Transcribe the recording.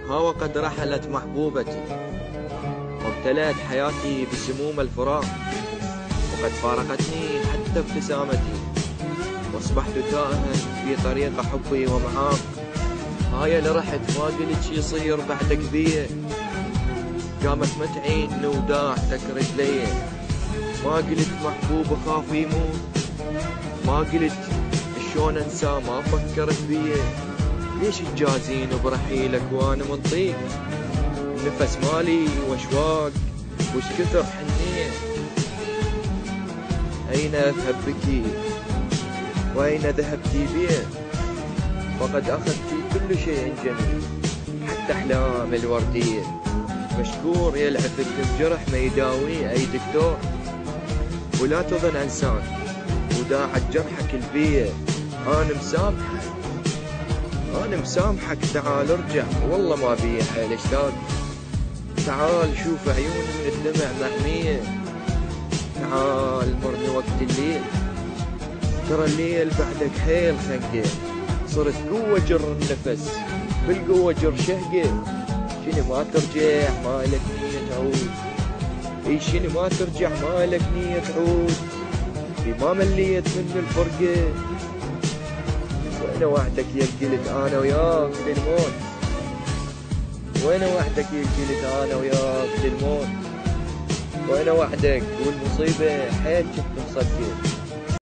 ها وقد رحلت محبوبتي وامتلأت حياتي بسموم الفراق، وقد فارقتني حتى ابتسامتي، واصبحت تائها في طريق حبي ومعاق. هاي اللي رحت ما قلت شي يصير بعدك بيه، قامت متعين وداعتك رجلي. ما قلت محبوب اخاف يموت، ما قلت شلون انسى ما فكرت بيه. ليش تجازين برحيلك وانا مضيق؟ النفس مالي واشواق وش كثر حنيه. اين اذهب بك واين ذهبتي بيه؟ فقد اخذتي كل شيء جميل حتى احلام الورديه. مشكور يلعبك بجرح ما يداويه اي دكتور، ولا تظن انسان وداعت جرحك البيه. انا مسامحك تعال ارجع والله ما بي حيل اشتاق. تعال شوف عيوني من الدمع محمية، تعال مرني وقت الليل. ترى الليل بعدك حيل خنقة، صرت قوة جر النفس بالقوة جر شهقة. شنو ما ترجع مالك نية تعود، اي شنو ما ترجع مالك نية تعود. في ما مليت من الفرقة، وين وعدك يا قلت انا وياك للموت. وين وعدك يا قلت انا وياك للموت. وين وعدك والمصيبة حيل كنت مصدق.